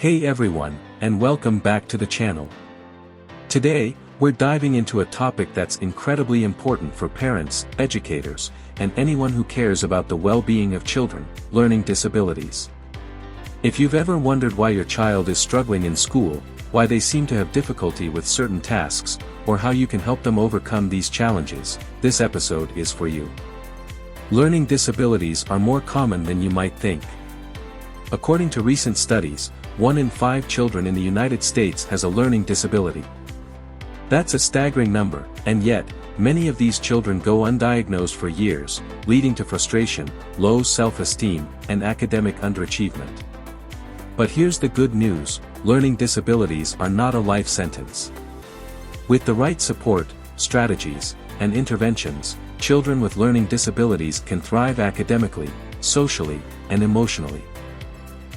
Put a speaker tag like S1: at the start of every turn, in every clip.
S1: Hey everyone, and welcome back to the channel. Today, we're diving into a topic that's incredibly important for parents, educators, and anyone who cares about the well-being of children: learning disabilities. If you've ever wondered why your child is struggling in school, why they seem to have difficulty with certain tasks, or how you can help them overcome these challenges, this episode is for you. Learning disabilities are more common than you might think. According to recent studies, 1 in 5 children in the United States has a learning disability. That's a staggering number, and yet, many of these children go undiagnosed for years, leading to frustration, low self-esteem, and academic underachievement. But here's the good news: learning disabilities are not a life sentence. With the right support, strategies, and interventions, children with learning disabilities can thrive academically, socially, and emotionally.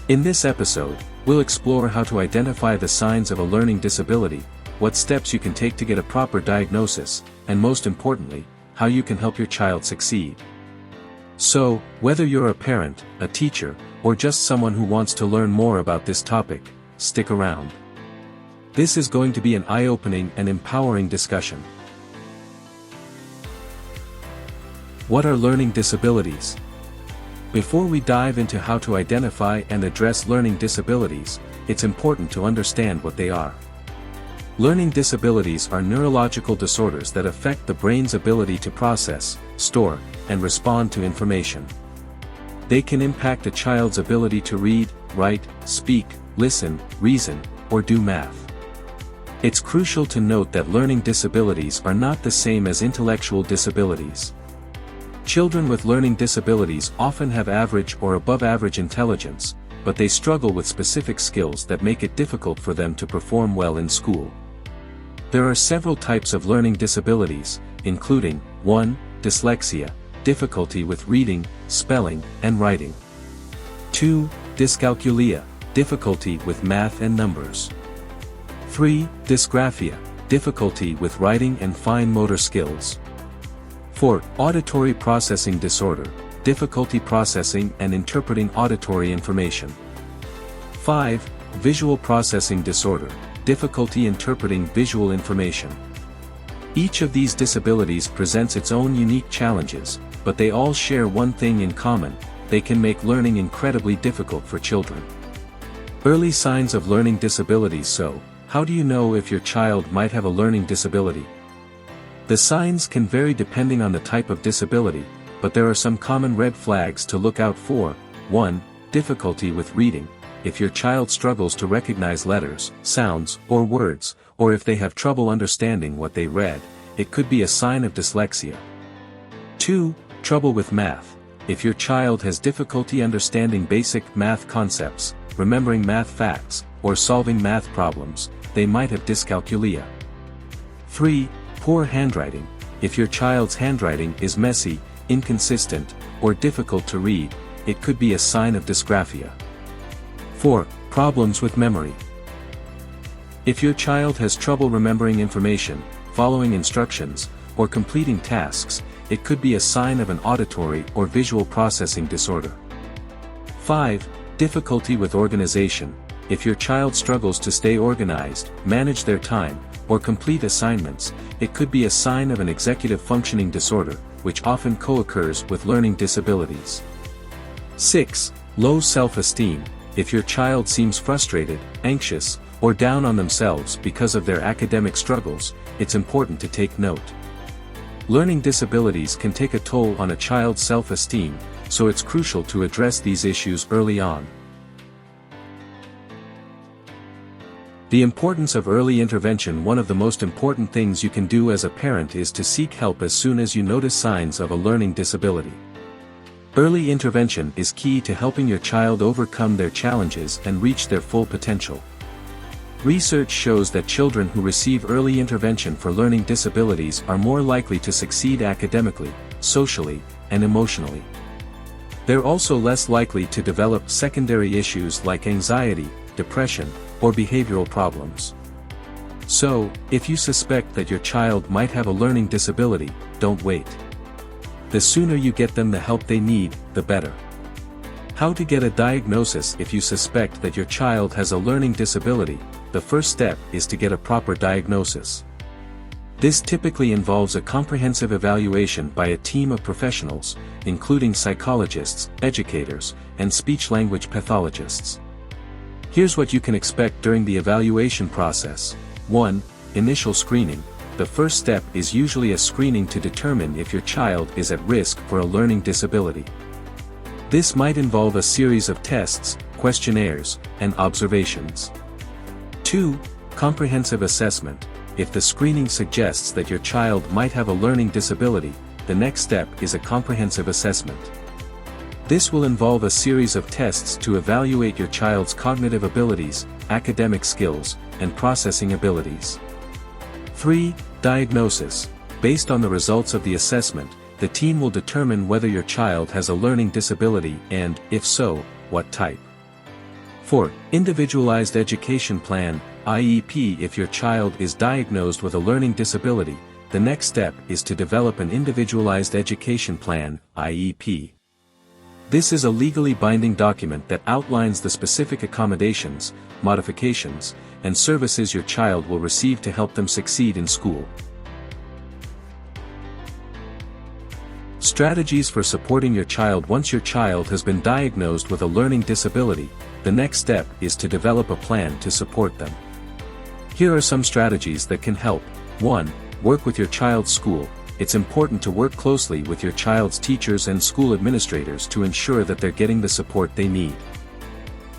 S1: In this episode, we'll explore how to identify the signs of a learning disability, what steps you can take to get a proper diagnosis, and most importantly, how you can help your child succeed. So, whether you're a parent, a teacher, or just someone who wants to learn more about this topic, stick around. This is going to be an eye-opening and empowering discussion. What are learning disabilities? Before we dive into how to identify and address learning disabilities, it's important to understand what they are. Learning disabilities are neurological disorders that affect the brain's ability to process, store, and respond to information. They can impact a child's ability to read, write, speak, listen, reason, or do math. It's crucial to note that learning disabilities are not the same as intellectual disabilities. Children with learning disabilities often have average or above-average intelligence, but they struggle with specific skills that make it difficult for them to perform well in school. There are several types of learning disabilities, including 1. Dyslexia, difficulty with reading, spelling, and writing. 2. Dyscalculia, difficulty with math and numbers. 3. Dysgraphia, difficulty with writing and fine motor skills. 4. Auditory processing disorder, difficulty processing and interpreting auditory information. 5. Visual processing disorder, difficulty interpreting visual information. Each of these disabilities presents its own unique challenges, but they all share one thing in common: they can make learning incredibly difficult for children. Early signs of learning disabilities. So, how do you know if your child might have a learning disability? The signs can vary depending on the type of disability, but there are some common red flags to look out for. 1. Difficulty with reading. If your child struggles to recognize letters, sounds, or words, or if they have trouble understanding what they read, it could be a sign of dyslexia. 2. Trouble with math. If your child has difficulty understanding basic math concepts, remembering math facts, or solving math problems, they might have dyscalculia. 3. Poor handwriting. If your child's handwriting is messy, inconsistent, or difficult to read, it could be a sign of dysgraphia. 4. Problems with memory. If your child has trouble remembering information, following instructions, or completing tasks, it could be a sign of an auditory or visual processing disorder. 5. Difficulty with organization. If your child struggles to stay organized, manage their time, or complete assignments, it could be a sign of an executive functioning disorder, which often co-occurs with learning disabilities. 6. Low self-esteem. If your child seems frustrated, anxious, or down on themselves because of their academic struggles, it's important to take note. Learning disabilities can take a toll on a child's self-esteem, so it's crucial to address these issues early on. The importance of early intervention. One of the most important things you can do as a parent is to seek help as soon as you notice signs of a learning disability. Early intervention is key to helping your child overcome their challenges and reach their full potential. Research shows that children who receive early intervention for learning disabilities are more likely to succeed academically, socially, and emotionally. They're also less likely to develop secondary issues like anxiety, depression, or behavioral problems. So, if you suspect that your child might have a learning disability, don't wait. The sooner you get them the help they need, the better. How to get a diagnosis. If you suspect that your child has a learning disability, the first step is to get a proper diagnosis. This typically involves a comprehensive evaluation by a team of professionals, including psychologists, educators, and speech-language pathologists. Here's what you can expect during the evaluation process. 1. Initial screening. The first step is usually a screening to determine if your child is at risk for a learning disability. This might involve a series of tests, questionnaires, and observations. 2. Comprehensive assessment. If the screening suggests that your child might have a learning disability, the next step is a comprehensive assessment. This will involve a series of tests to evaluate your child's cognitive abilities, academic skills, and processing abilities. 3. Diagnosis. Based on the results of the assessment, the team will determine whether your child has a learning disability and, if so, what type. 4. Individualized education plan, IEP. If your child is diagnosed with a learning disability, the next step is to develop an individualized education plan, IEP. This is a legally binding document that outlines the specific accommodations, modifications, and services your child will receive to help them succeed in school. Strategies for supporting your child. Once your child has been diagnosed with a learning disability, the next step is to develop a plan to support them. Here are some strategies that can help. 1. Work with your child's school. It's important to work closely with your child's teachers and school administrators to ensure that they're getting the support they need.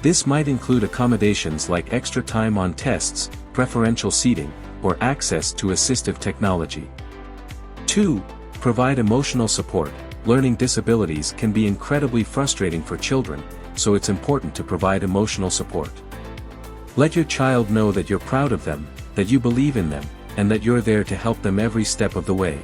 S1: This might include accommodations like extra time on tests, preferential seating, or access to assistive technology. 2. Provide emotional support. Learning disabilities can be incredibly frustrating for children, so it's important to provide emotional support. Let your child know that you're proud of them, that you believe in them, and that you're there to help them every step of the way.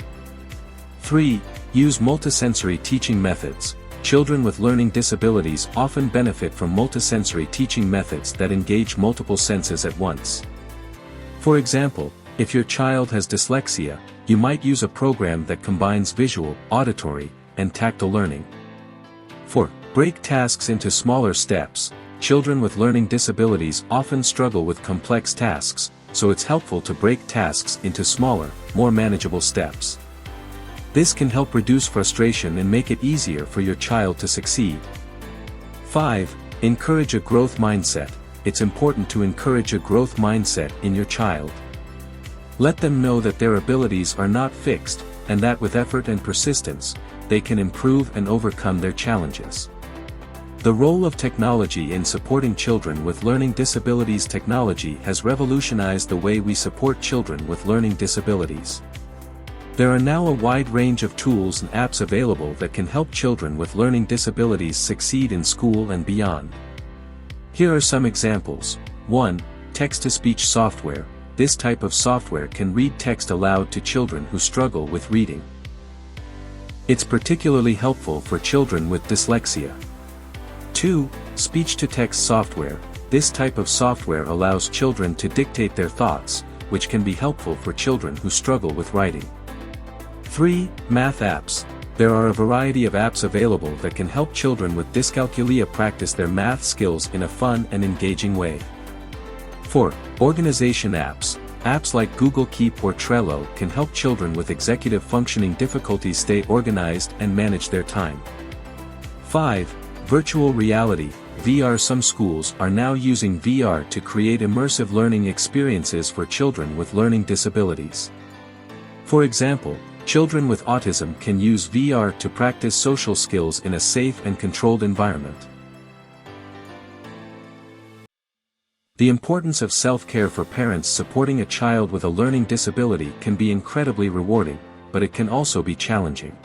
S1: 3. Use multisensory teaching methods. Children with learning disabilities often benefit from multisensory teaching methods that engage multiple senses at once. For example, if your child has dyslexia, you might use a program that combines visual, auditory, and tactile learning. 4. Break tasks into smaller steps. Children with learning disabilities often struggle with complex tasks, so it's helpful to break tasks into smaller, more manageable steps. This can help reduce frustration and make it easier for your child to succeed. 5. Encourage a growth mindset. It's important to encourage a growth mindset in your child. Let them know that their abilities are not fixed, and that with effort and persistence, they can improve and overcome their challenges. The role of technology in supporting children with learning disabilities. Technology has revolutionized the way we support children with learning disabilities. There are now a wide range of tools and apps available that can help children with learning disabilities succeed in school and beyond. Here are some examples. 1. Text-to-speech software. This type of software can read text aloud to children who struggle with reading. It's particularly helpful for children with dyslexia. 2. Speech-to-text software. This type of software allows children to dictate their thoughts, which can be helpful for children who struggle with writing. 3. Math apps. There are a variety of apps available that can help children with dyscalculia practice their math skills in a fun and engaging way. 4. Organization apps. Apps like Google Keep or Trello can help children with executive functioning difficulties stay organized and manage their time. 5. Virtual reality, VR. Some schools are now using VR to create immersive learning experiences for children with learning disabilities. For example, children with autism can use VR to practice social skills in a safe and controlled environment. The importance of self-care for parents. Supporting a child with a learning disability can be incredibly rewarding, but it can also be challenging.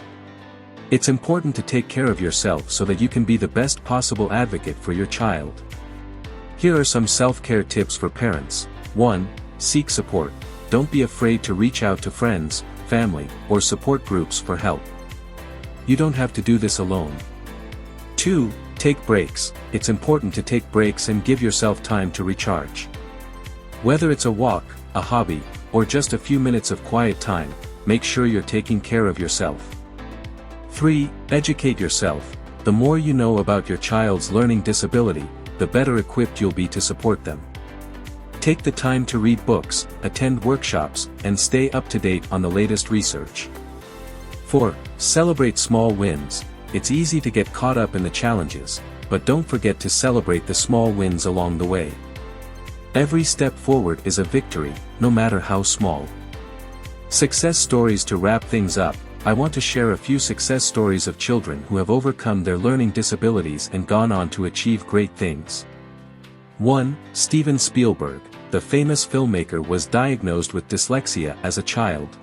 S1: It's important to take care of yourself so that you can be the best possible advocate for your child. Here are some self-care tips for parents. 1. Seek support. Don't be afraid to reach out to friends, family, or support groups for help. You don't have to do this alone. 2. Take breaks. It's important to take breaks and give yourself time to recharge. Whether it's a walk, a hobby, or just a few minutes of quiet time, make sure you're taking care of yourself. 3. Educate yourself. The more you know about your child's learning disability, the better equipped you'll be to support them. Take the time to read books, attend workshops, and stay up to date on the latest research. 4. Celebrate small wins. It's easy to get caught up in the challenges, but don't forget to celebrate the small wins along the way. Every step forward is a victory, no matter how small. Success stories. To wrap things up, I want to share a few success stories of children who have overcome their learning disabilities and gone on to achieve great things. 1. Steven Spielberg, the famous filmmaker, was diagnosed with dyslexia as a child.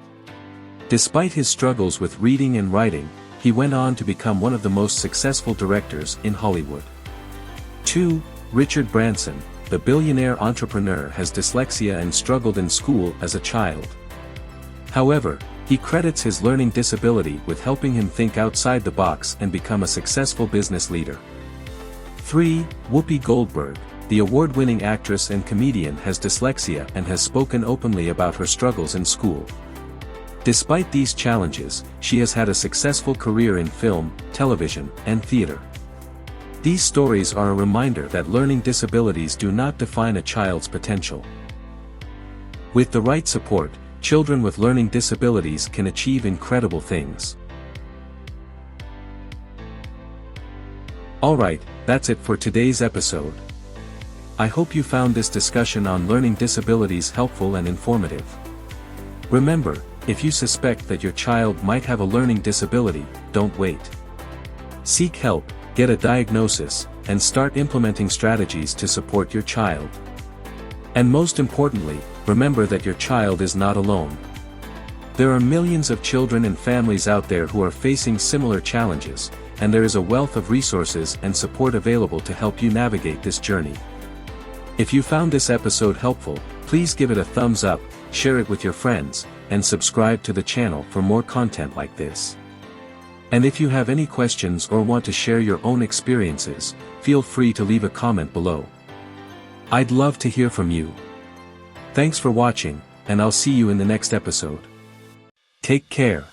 S1: Despite his struggles with reading and writing, he went on to become one of the most successful directors in Hollywood. 2. Richard Branson, the billionaire entrepreneur, has dyslexia and struggled in school as a child. However, he credits his learning disability with helping him think outside the box and become a successful business leader. 3. Whoopi Goldberg, the award-winning actress and comedian, has dyslexia and has spoken openly about her struggles in school. Despite these challenges, she has had a successful career in film, television, and theater. These stories are a reminder that learning disabilities do not define a child's potential. With the right support, children with learning disabilities can achieve incredible things. Alright, that's it for today's episode. I hope you found this discussion on learning disabilities helpful and informative. Remember, if you suspect that your child might have a learning disability, don't wait. Seek help, get a diagnosis, and start implementing strategies to support your child. And most importantly, remember that your child is not alone. There are millions of children and families out there who are facing similar challenges, and there is a wealth of resources and support available to help you navigate this journey. If you found this episode helpful, please give it a thumbs up, share it with your friends, and subscribe to the channel for more content like this. And if you have any questions or want to share your own experiences, feel free to leave a comment below. I'd love to hear from you. Thanks for watching, and I'll see you in the next episode. Take care.